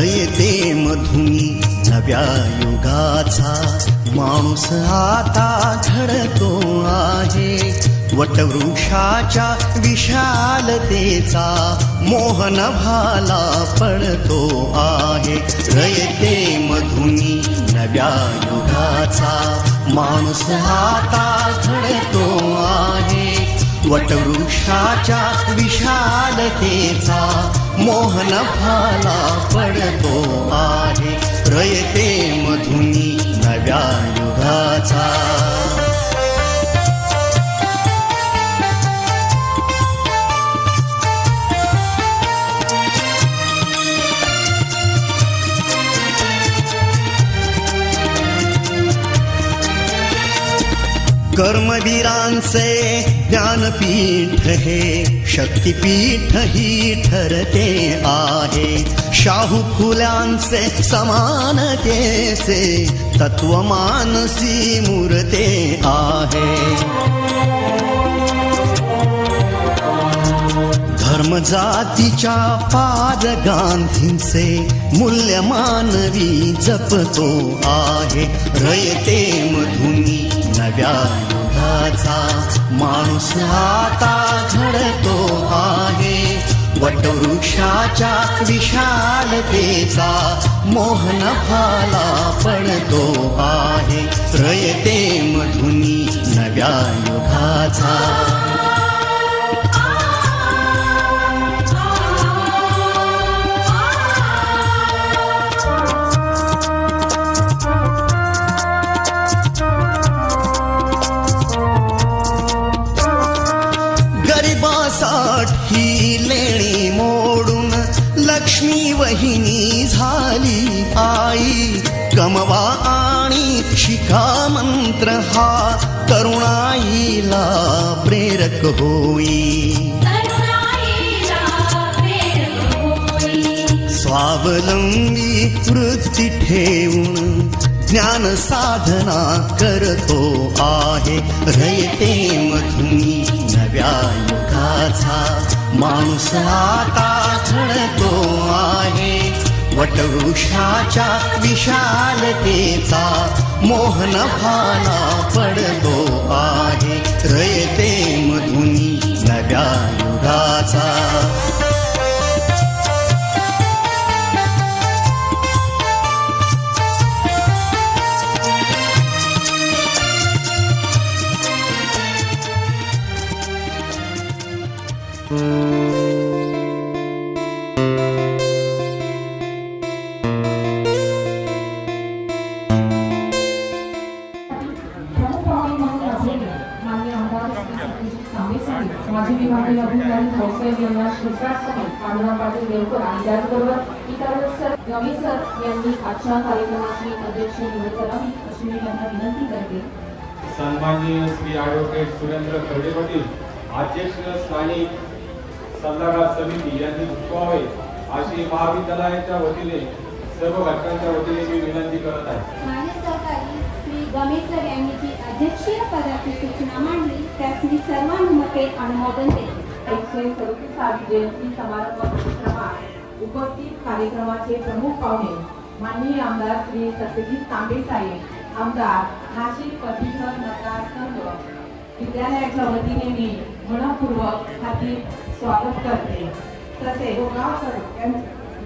रयते मधुनी नव्या युगाचा माणूस आता घडतो आहे. वटवृक्षाच्या विशालतेचा मोहन भाला पडतो आहे. रयते मधुनी नव्या युगाचा माणूस आता घडतो आहे. वटवृक्षाच्या विशालतेचा मोहन भाला पडतो आहे. रयते मधुनी नव्या युगाचा. कर्मवीरांचे ज्ञानपीठ हे शक्तिपीठ ही ठरते आहे. शाहू फुल्यांचे समानतेचे तत्व मानसी मूर्ते आहे. धर्म जातीच्या पाद गांधींचे मूल्य मानवी जपतो आहे. रयते मधुनी नव्या युगाचा माणूस आता घडतो आहे. वटवृक्षाच्या विशालतेचा मोहन भाला पडतो आहे. रयते मधुनी नव्या युगाचा. ही लेणी मोडून लक्ष्मी वहिनी झाली आई. कमवा आणि शिका मंत्र हा तरुणाईला प्रेरक होई. स्वावलंबी वृत्ती ठेवून ज्ञान साधना करतो आहे. रयते मधुनी नव्या युगाचा माणूस आता घडतो आहे. वटवृक्षाच्या विशालतेचा मोहन भाला पडतो आहे. रयते मधुनी नव्या युगाचा. माजी विभागीय अधिकारी व्यावसायिक यांना शिरसाटसह पांडुरंग पाटील देवकर आणि त्याचबरोबर इतर सर गमी सर यांनी आजच्या कार्यक्रमाची अध्यक्ष निवड करावी अशी मी त्यांना विनंती करते. सन्माननीय श्री ॲडव्होकेट सुरेंद्र खर्डे पाटील अध्यक्षस्थानी सल्लागार समिती यांनी झुकवावे अशी महाविद्यालयाच्या वतीने सर्व घटकांच्या वतीने मी विनंती करत आहे. मान्य सहकारी श्री गमेश सर यांनी जी अध्यक्षीय पदाची सूचना मांडली त्यास मी सर्वानुमते अनुमोदन देते. 137 जयंती समारंभ कार्यक्रमात उपस्थित कार्यक्रमाचे प्रमुख पाहुणे माननीय आमदार श्री सत्यजित तांबे साहेब, आमदार नाशिक पदवीधर मतदारसंघ विद्यालयाच्या वतीने मी मनपूर्वक हार्दिक स्वागत करते. तसेच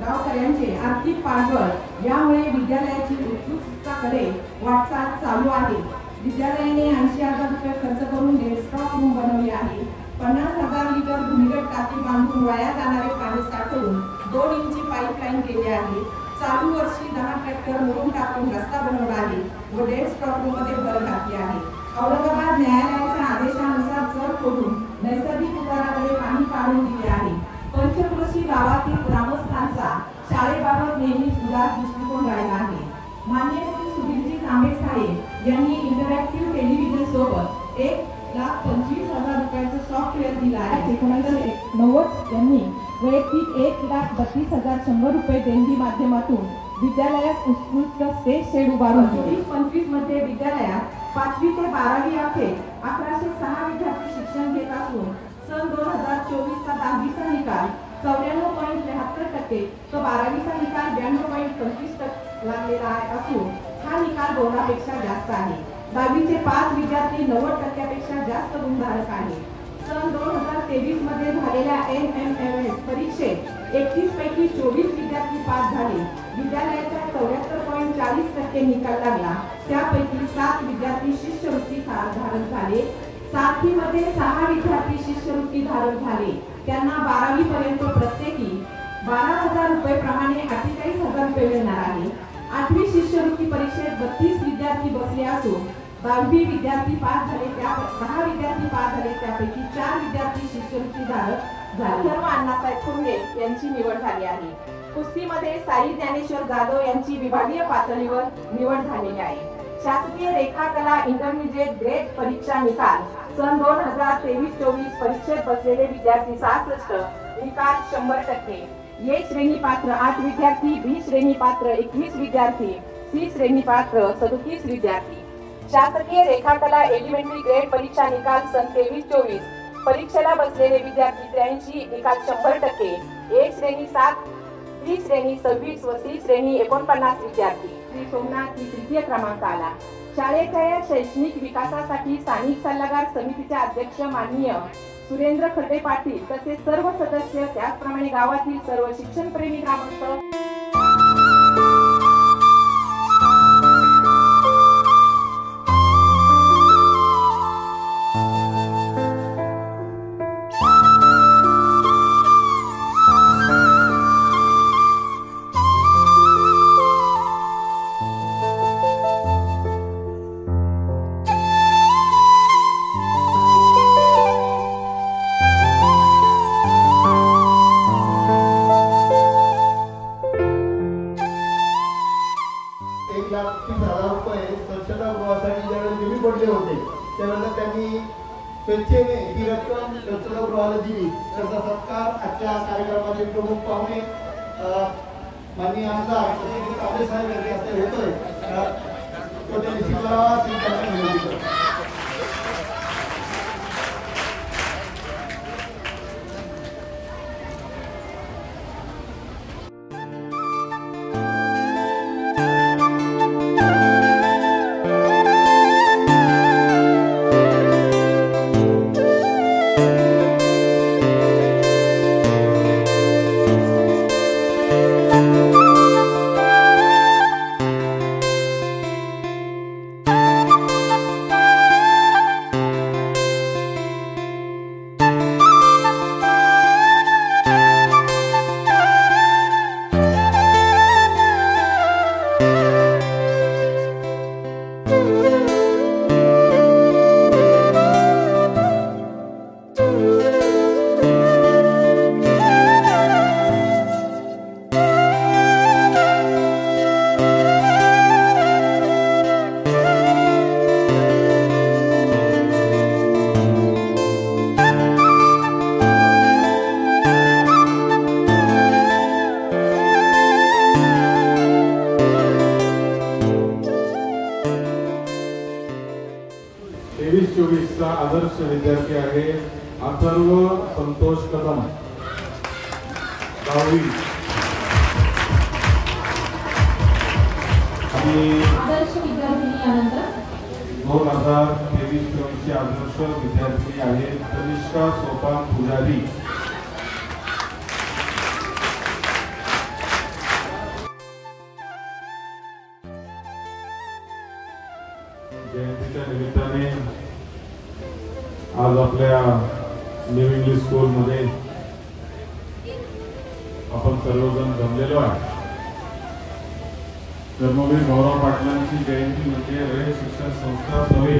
गावकऱ्यांचे आर्थिक पाठबळ यामुळे विद्यालयाची उत्कृष्टतेकडे वाटचाल चालू आहे. विद्यालयाने 80,000 रुपये खर्च करून डेस्कटॉप रूम बनवली आहे. 50,000 लिटर भूमिगत टाकी बांधून वाया जाणारे पाणी साठवून 2 इंची पाईपलाईन केली आहे. चालू वर्षी 10 ट्रॅक्टर मुरुम टाकून रस्ता बनवला आहे व डेस्कटॉप रूम मध्ये भर घातली आहे. औरंगाबाद न्यायालयाच्या आदेशानुसार जर करून नैसर्गिक उताराकडे पाणी काढून दिले आहे. पंचक्रोशी गावातील ग्रामस्थांचा शाळेबाबत नेहमीच उदार दृष्टिकोन राहिला आहे. मान्य श्री सुधीरजी तांबे साहेब यांनी इंटरॅक्टिव्ह टेलिव्हिजन सोबत 1,25,000 रुपयाचं सॉफ्टवेअर दिलं आहे. 1990 यांनी वैयक्तिक 1,32,100 रुपये देणगी माध्यमातून विद्यालयात उत्कृष्ट स्टेज शेड उभारून 2025 मध्ये विद्यालयात 5वी ते 12वी अखेर 1106 विद्यार्थी शिक्षण घेत असून सन 2024 चा 10वीचा निकाल 94.73% टक्के, तर 12वीचा निकाल 92.25% लागलेला असून हा निकाल बोर्डापेक्षा जास्त आहे. 10वीचे 5 विद्यार्थी 90% जास्त गुणधारक आहेत. सन 2023 मध्ये झालेल्या NMMS परीक्षेत 31 पैकी 24 विद्यार्थी पास झाले. विद्यालयाचा 74.40% निकाल लागला. त्यापैकी 7 विद्यार्थी शिष्यवृत्ती धारक झाले. सातवीमध्ये 6 विद्यार्थी शिष्यवृत्ती धारक झाले. त्यांना 12वी पर्यंत प्रत्येकी 12,000 रुपये प्रमाणे 48,000 रुपये मिळणार आहे. 8वी शिष्यवृत्ती परीक्षेत 32 विद्यार्थी बसले असून 10वी विद्यार्थी पास झाले. 10 विद्यार्थी पास झाले. त्यापैकी 4 विद्यार्थी शिष्यवृत्ती धारक झाले. अण्णासाहेब खुर्गे यांची निवड झाली आहे. कुस्तीमध्ये साई ज्ञानेश्वर जाधव यांची विभागीय पातळीवर निवड झालेली आहे. शासकीय रेखा कला इंटरमिजिएट ग्रेड परीक्षा निकाल सन 2023-24 परीक्षेत बसलेले विद्यार्थी 66, निकाल 100%. ए श्रेणी पात्र 8 विद्यार्थी, बी श्रेणी पात्र 21 विद्यार्थी, सी श्रेणी पात्र 37 विद्यार्थी. शासकीय रेखा कला एलिमेंटरी ग्रेड परीक्षा निकाल सन 23-24 परीक्षेला बसलेले विद्यार्थी 83, निकाल 100%. ए श्रेणी 7, बी श्रेणी 26 व सी श्रेणी 49 विद्यार्थी. श्री सोमनाथ तृतीय क्रमांक आला. शाळेच्या या शैक्षणिक विकासासाठी स्थानिक सल्लागार समितीचे अध्यक्ष माननीय सुरेंद्र खडे पाटील तसेच सर्व सदस्य, त्याचप्रमाणे गावातील सर्व शिक्षणप्रेमी ग्रामस्थ स्वेच्छेने ही रक्कम स्वच्छतागृहाला दिली. त्याचा सत्कार आजच्या कार्यक्रमाचे प्रमुख पाहुणे माननीय आमदार कांबळे साहेब यांनी असं होतोय तो त्यांनी स्वीकारावा ती त्यांना विनंती करतो. आदर्श विद्यार्थी आहे अथर्व संतोष कदम, 10वी. आणि आदर्श विद्यार्थिनी यानंतर 2023-24 आदर्श विद्यार्थिनी आहे तनिष्का सोपान पुजारी. जयंतीच्या निमित्ताने आज आपल्या न्यू इंग्लिश स्कूल मध्ये आपण सर्वजण जमलेलो आहे. धर्मवीर भाऊराव पाटलांची जयंती म्हणजे रयत शिक्षण संस्था नव्हे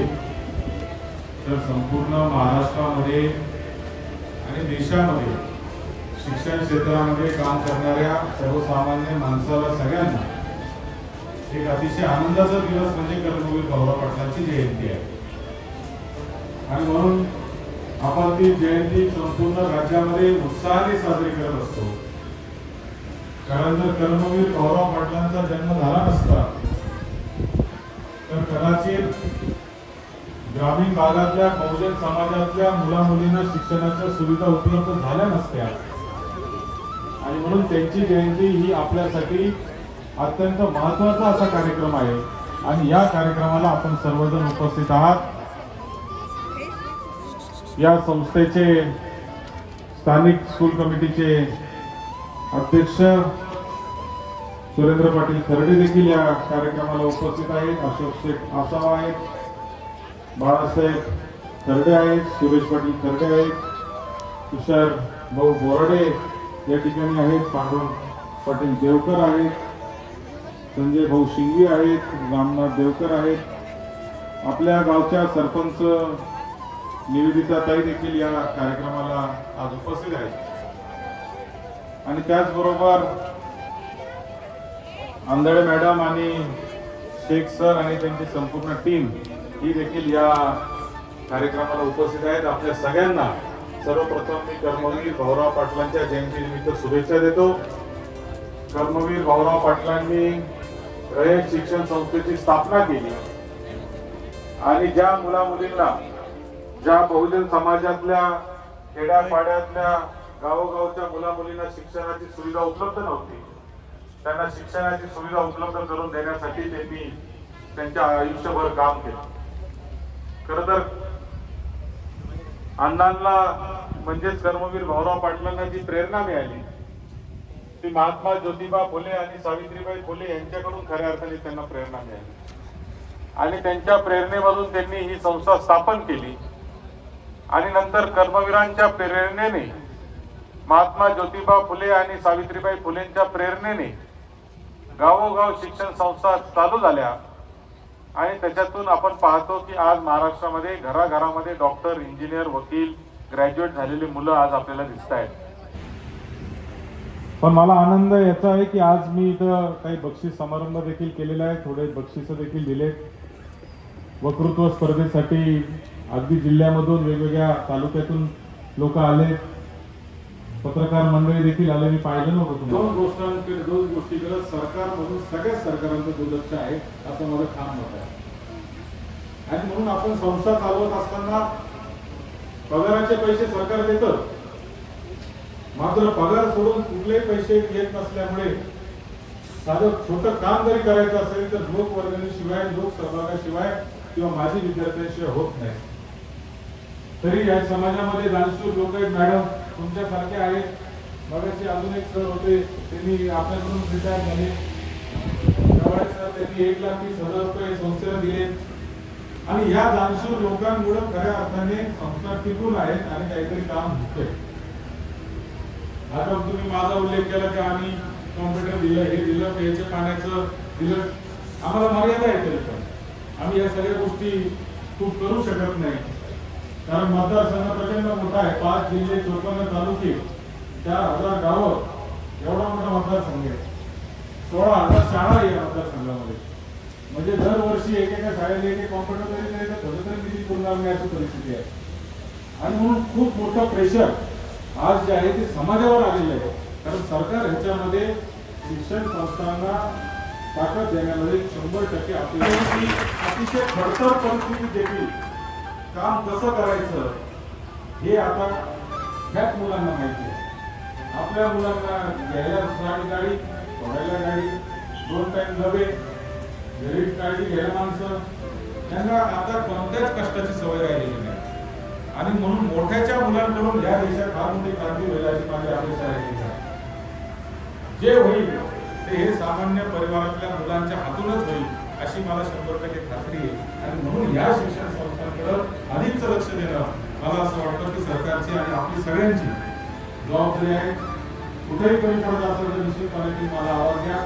तर संपूर्ण महाराष्ट्रामध्ये आणि देशामध्ये शिक्षण क्षेत्रामध्ये काम करणाऱ्या सर्वसामान्य माणसाला सगळ्यांना एक अतिशय आनंदाचा दिवस म्हणजे कर्मवीर भाऊराव पाटलांची जयंती आहे. आणि म्हणून आपण ती जयंती संपूर्ण राज्यामध्ये उत्साहाने साजरी करत असतो. कारण जर कर्मवीर भाऊराव पाटलांचा जन्म झाला नसता तर कदाचित ग्रामीण भागातल्या बहुजन समाजातल्या मुला मुलींना शिक्षणाच्या सुविधा उपलब्ध झाल्या नसत्या. आणि म्हणून त्यांची जयंती ही आपल्यासाठी अत्यंत महत्त्वाचा असा कार्यक्रम आहे आणि या कार्यक्रमाला आपण सर्वजण उपस्थित आहात. या संस्थेचे स्थानिक स्कूल कमिटीचे अध्यक्ष सुरेंद्र पाटील खर्डे देखील या कार्यक्रमाला उपस्थित आहेत. अशोक शेख आसाव आहेत, बाळासाहेब खर्डे आहेत, सुरेश पाटील खर्डे आहेत, तुषार भाऊ बोराडे या ठिकाणी आहेत, पांडुरंग पाटील देवकर आहेत, संजय भाऊ शिंगे आहेत, रामनाथ देवकर आहेत. आपल्या गावच्या सरपंच निवेदिता ताई देखील या कार्यक्रमाला आज उपस्थित आहेत आणि त्याचबरोबर आंधळे मॅडम आणि शेख सर आणि त्यांची संपूर्ण टीम ही देखील या कार्यक्रमाला उपस्थित आहेत. आपल्या सगळ्यांना सर्वप्रथम मी कर्मवीर भाऊराव पाटलांच्या जयंतीनिमित्त शुभेच्छा देतो. कर्मवीर भाऊराव पाटलांनी रयत शिक्षण संस्थेची स्थापना केली आणि ज्या मुलामुलींना, ज्या बहुजन समाजातल्या खेड्यापाड्यातल्या गावोगावच्या मुलामुलींना शिक्षणाची सुविधा उपलब्ध नव्हती, त्यांना शिक्षणाची सुविधा उपलब्ध करून देण्यासाठी त्यांनी त्यांच्या आयुष्यभर काम केलं. खरं तर अण्णांना म्हणजेच कर्मवीर भाऊराव पाटलांना जी प्रेरणा मिळाली ती महात्मा ज्योतिबा फुले आणि सावित्रीबाई फुले यांच्याकडून खऱ्या अर्थाने त्यांना प्रेरणा मिळाली आणि त्यांच्या प्रेरणेमधून त्यांनी ही संस्था स्थापन केली आणि नंतर कर्मवीरांच्या प्रेरणेने, महात्मा ज्योतिबा फुले आणि सावित्रीबाई फुलेंच्या प्रेरणेने गावोगाव शिक्षण संस्था चालू झाल्या आणि त्याच्यातून आपण पाहतो की आज महाराष्ट्रामध्ये घराघरामध्ये डॉक्टर, इंजिनियर, वकील, ग्रॅज्युएट झालेली मुलं आज आपल्याला दिसत आहेत. पण मला आनंद याचा आहे की आज मी इथं काही बक्षीस समारंभ देखील केलेला आहे, थोडे बक्षीस देखील दिले. वक्तृत्व स्पर्धेसाठी अगदी जिल्ह्यामधून वेगवेगळ्या तालुक्यातून लोक आले, पत्रकार मंडळी देखील आले. मी पाहिलं नव्हतं. दोन गोष्टीकडे सरकारमधून सगळ्याच सरकारांचं दुर्लक्ष आहे असं माझं ठाम मत आहे. आणि म्हणून आपण संस्था चालवत असताना पगाराचे पैसे सरकार देतं, मात्र पगार सोडून कुठलेही पैसे येत नसल्यामुळे साधं छोटं काम जरी करायचं असेल तर लोकवर्गणीशिवाय, लोक सहभागाशिवाय किंवा माझी विद्यार्थ्यांशिवाय होत नाही. तरी या समाजामध्ये दानशूर लोक आहेत. मॅडम तुमच्यासारखे आहेत. मगाशी अजून एक सर होते, त्यांनी आपल्याकडून रिटायर झाले. सर त्यांनी 1,30,000 रुपये संस्थेला दिले आणि या दानशूर लोकांमुळे खऱ्या अर्थाने संस्था टिकून आहेत आणि काहीतरी काम होतंय. आता तुम्ही माझा उल्लेख केला की आम्ही कॉम्प्युटर दिलं, हे दिलं, प्यायच्या पाण्याचं दिलं. आम्हाला मर्यादा आहे, तरी पण आम्ही या सगळ्या गोष्टी खूप करू शकत नाही कारण मतदारसंघ प्रचंड मोठा आहे. 5 जिल्हे, 54 तालुके, 4,000 गावं, एवढा मोठा मतदारसंघ आहे. 16,000 शाळा आहे या मतदारसंघामध्ये. म्हणजे दरवर्षी एकेका शाळेला एक कॉम्प्युटर जरी नाही तर थोडं तरी निधी पुरणार नाही अशी परिस्थिती आहे. आणि म्हणून खूप मोठं प्रेशर आज जे आहे ते समाजावर आलेलं आहे. कारण सरकार ह्याच्यामध्ये शिक्षण संस्थांना ताकद देण्यामध्ये 100% आपल्याला अतिशय खडतर परिस्थिती देखील काम कसं करायचं हे आता ह्याच मुलांना माहिती आहे. आपल्या मुलांना घ्यायला गाडी, सोडायला गाडी, 2 टाइम डबे, घरी काळजी घ्यायला माणसं, त्यांना आता कोणत्याच कष्टाची सवय राहिलेली नाही. आणि म्हणून मोठ्याच्या मुलांकडून या देशात फार मोठी क्रांती होईल अशी माझी अपेक्षा आहे. जे होईल ते हे सामान्य परिवारातल्या मुलांच्या हातूनच होईल अशी मला 100% खात्री आहे. आणि म्हणून या शिक्षण संस्थांकडे अधिकच लक्ष देणं मला असं वाटतं की सरकारची आणि आपली सगळ्यांची जबाबदारी आहे. कुठेही कमी पडत असेल तर निश्चितपणे तुम्ही मला आवाज द्या.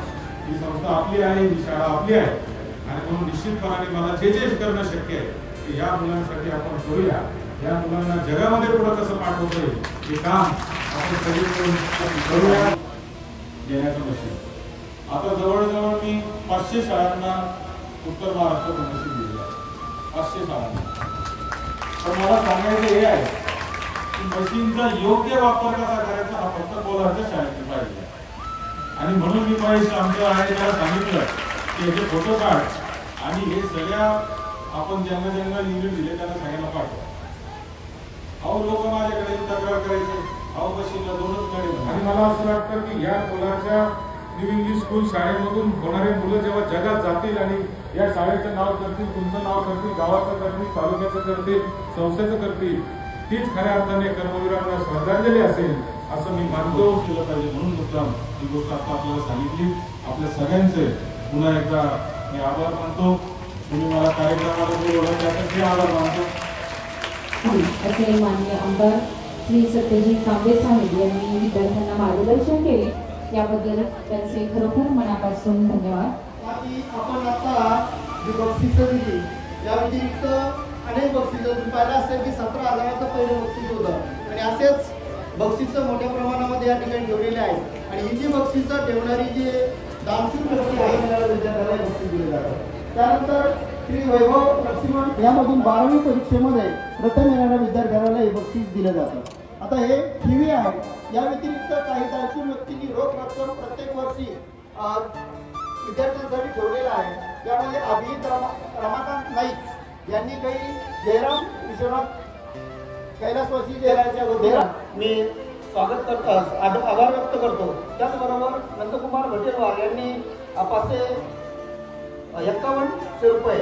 ही संस्था आपली आहे, ही शाळा आपली आहे आणि म्हणून निश्चितपणे मला जे जे करणं शक्य आहे की या मुलांसाठी आपण करूया. या मुलांना जगामध्ये पुढे कसं पाठवता येईल हे काम आपण सगळे करूया. घेण्याचं मशीन आता जवळजवळ मी 500 शाळांना उत्तर महाराष्ट्रात मशीन दिलेलं आहे. 500 शाळांना. पण मला सांगायचं हे आहे की मशीनचा योग्य वापर कसा करायचा हा फक्त कोल्हारच्या शाळेत पाहिजे. आणि म्हणून मी महेश आमच्या आहे त्याला सांगितलं की याचे फोटो काढ आणि हे सगळ्या आपण ज्यांना युनिट दिले त्यांना सांगायला पाठवा. अहो लोक माझ्याकडे तक्रार करायचे अवकाशीला 2च मॅडम. आणि मला असं वाटतं की या कोलारच्या न्यू इंग्लिश स्कूल शाळेमधून होणारे मुलं जेव्हा जगात जातील आणि या शाळेचं नाव करतील, तुमचं नाव करतील, गावाचं करतील, तालुक्याचं करतील, संस्थेचं करतील, तीच खऱ्या अर्थाने कर्मवीरांना श्रद्धांजली असेल असं मी मानतो. केलं पाहिजे म्हणून मुद्दाम ही गोष्ट आता आपल्याला सांगितली. आपल्या सगळ्यांचे पुन्हा एकदा मी आभार मानतो. तुम्ही मला कार्यक्रमाला बोलवलं त्यासाठी आभार मानतो. असे माननीय आमदार श्री सत्यजित तांबे साहेब यांनी विद्यार्थ्यांना मार्गदर्शन केले, याबद्दल त्यांचे खरोखर मनापासून धन्यवाद. आपण आता जी बक्षिसं दिली या व्यतिरिक्त अनेक बक्षिसं तुम्ही पाहिलं असेल की 17,000चं पहिलं बक्षीस होतं आणि असेच बक्षिसं मोठ्या प्रमाणामध्ये या ठिकाणी ठेवलेले आहेत. आणि ही जी बक्षिसं ठेवणारी जी दानशूर व्यक्ती आहे त्याला विद्यार्थ्याला बक्षीस दिले जातं. त्यानंतर श्री वैभव लक्ष्मण यामधून 12वी परीक्षेमध्ये प्रथम येणाऱ्या विद्यार्थ्याला हे बक्षीस दिलं जातं. आता हे ठेवी आहे. या व्यतिरिक्त काही दानशूर व्यक्तींनी रोख रक्कम प्रत्येक वर्षी विद्यार्थ्यांसाठी ठेवलेला आहे. त्यामध्ये अभिजित रमाकांत नाईक यांनी काही जयराम विश्वनाथ कैलासवासी जयराच्या वतीने मी स्वागत करतो, आभार व्यक्त करतो. त्याचबरोबर नंदकुमार भटेलवार यांनी 551 रुपये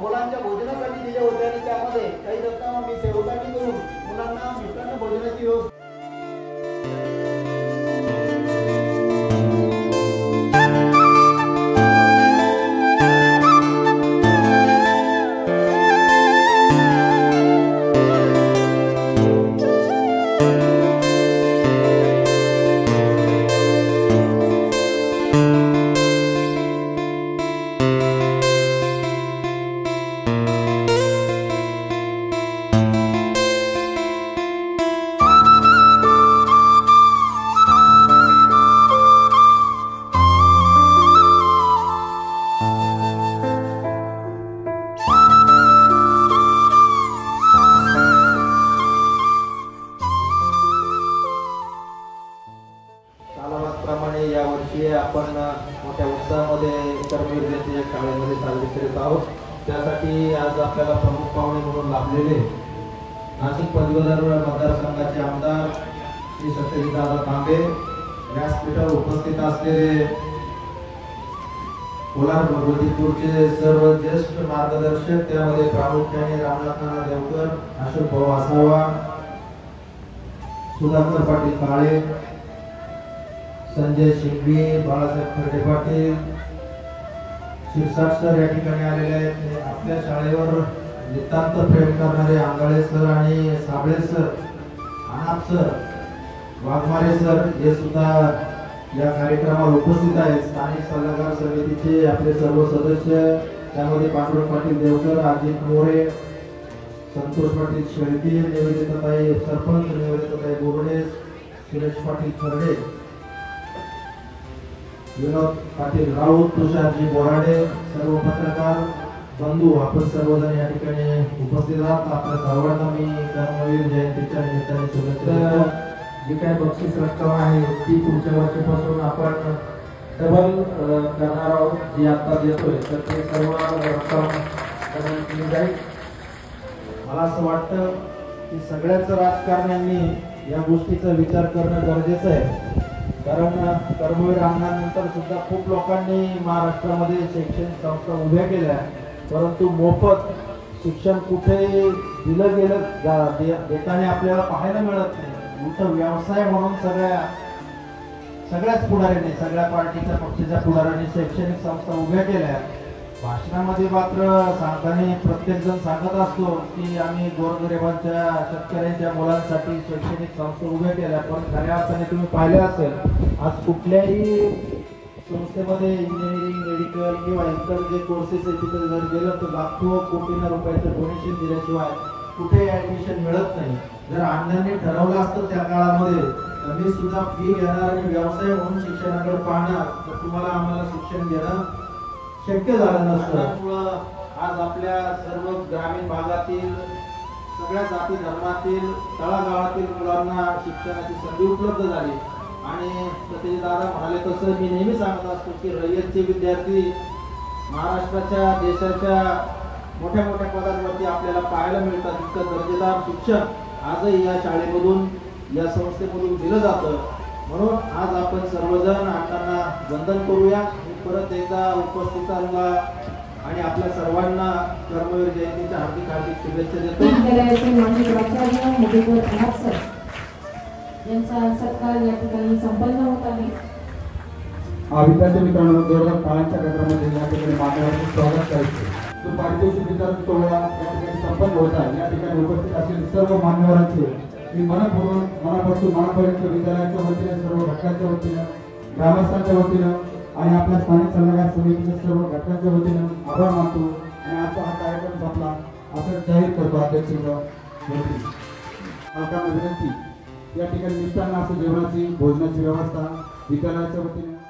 मुलांच्या भोजनासाठी दिले होते आणि त्यामध्ये काही रक्कम मी सेवकांनी करून मुलांना मित्रांना भोजनाची व्यवस्था. आपण मोठ्या उत्साहामध्ये कर्मवीर जयंती शाळेमध्ये साजरी करीत आहोत. त्यासाठी आज आपल्याला प्रमुख पाहुणे म्हणून लाभलेले नाशिक पदवीधर मतदारसंघाचे आमदार श्री सत्यजितदादा तांबे, व्यासपीठावर उपस्थित असलेले कोलार भगवतीपूरचे सर्व ज्येष्ठ मार्गदर्शक, त्यामध्ये प्रामुख्याने रामनाथ देवकर, अशोक भाऊ आसावा, सुधाकर पाटील काळे, संजय शिंगवी, बाळासाहेब खर्डे पाटील, शिरसाट सर या ठिकाणी आलेले आहेत. आपल्या शाळेवर नितांत प्रेम करणारे आंधळे सर आणि साबळे सर, अनाप सर, वाघमारे सर हे सुद्धा या कार्यक्रमाला उपस्थित आहेत. स्थानिक सल्लागार समितीचे आपले सर्व सदस्य, त्यामध्ये पांडुरंग पाटील देवकर, अजित मोरे, संतोष पाटील शेळके, निवेदिताताई सरपंच, निवेदिताताई बोर्डे, सुरेश पाटील खर्डे, विनोद पाटील राऊत, तुषारजी बोराडे, सर्व पत्रकार बंधू, आपण सर्वजण या ठिकाणी उपस्थित आहात. आपल्या सर्वांना मी कर्मवीर जयंतीच्या निमित्ताने शुभेच्छा. जी काय बक्षीस रक्कम आहे ती पुढच्या वर्षापासून आपण डबल करणार आहोत. जी आता देतोय तर ते सर्व रक्कम केली जाईल. मला असं वाटतं की सगळ्याच राजकारण्यांनी या गोष्टीचा विचार करणं गरजेचं आहे. कारण कर्मवीर आमदारानंतर सुद्धा खूप लोकांनी महाराष्ट्रामध्ये शैक्षणिक संस्था उभ्या केल्या, परंतु मोफत शिक्षण कुठे दिलं गेलं देताना आपल्याला पाहायला मिळत नाही. मोठं व्यवसाय म्हणून सगळ्याच पुढाऱ्यांनी, सगळ्या पार्टीच्या पक्षाच्या पुढाऱ्यांनी शैक्षणिक संस्था उभ्या केल्या. भाषणामध्ये मात्र सांगताना प्रत्येक जण सांगत असतो की आम्ही गोरगरिबांच्या, शेतकऱ्यांच्या मुलांसाठी शैक्षणिक संस्था उभ्या केल्या, पण खऱ्या अर्थाने तुम्ही पाहिले असेल आज कुठल्याही संस्थेमध्ये इंजिनिअरिंग, मेडिकल किंवा इतर जे कोर्सेस आहेत तिथे जर गेलं तर लाखो कोटींना रुपयाचं डोनेशन दिल्याशिवाय कुठे ऍडमिशन मिळत नाही. जर अण्णांनी ठरवलं असतं त्या काळामध्ये मी सुद्धा फी घेणार आणि व्यवसाय म्हणून शिक्षणाकडे पाहणार तर तुम्हाला आम्हाला शिक्षण घेणं शक्य झालं नसतं. त्यामुळं आज आपल्या सर्व ग्रामीण भागातील सगळ्या जाती धर्मातील तळागाळातील मुलांना शिक्षणाची संधी उपलब्ध झाली. आणि सत्यजितदादा म्हणाले तसं मी नेहमी सांगत असतो की रयतचे विद्यार्थी महाराष्ट्राच्या, देशाच्या मोठ्या मोठ्या पदांवरती आपल्याला पाहायला मिळतात. इतकं दर्जेदार शिक्षण आजही या शाळेमधून या संस्थेमधून दिलं जातं. म्हणून आज आपण सर्वजण अण्णांना वंदन करूया. मी परत एकदा उपस्थितांना आणि आपल्या सर्वांना कर्मवीर जयंतीच्या हार्दिक हार्दिक शुभेच्छा देतो. विद्यालयाचे माजी प्राचार्य मुरलीधर अनाप सर यांचा सत्कार या ठिकाणी संपन्न होत आहे. विद्यार्थी मित्रांनो, जोरदार टाळ्यांच्या गजरामध्ये या ठिकाणी मान्यवरांचे स्वागत करायचे. तो पारितोषिक वितरण सोहळा या ठिकाणी संपन्न होत आहे. या ठिकाणी उपस्थित असलेले सर्व मान्यवरांचे मी मनापासून मनापर्यंत विद्यालयाच्या वतीने, सर्व घटकांच्या वतीनं, ग्रामस्थांच्या वतीनं आणि आपल्या स्थानिक सल्लागार समितीच्या सर्व घटकांच्या वतीनं आभार मानतो आणि आजचा हा कार्यक्रम संपला असं जाहीर करतो. अध्यक्षांच्या वतीने मालकांना विनंती, या ठिकाणी मिष्टान्न असं जेवणाची भोजनाची व्यवस्था विद्यालयाच्या वतीने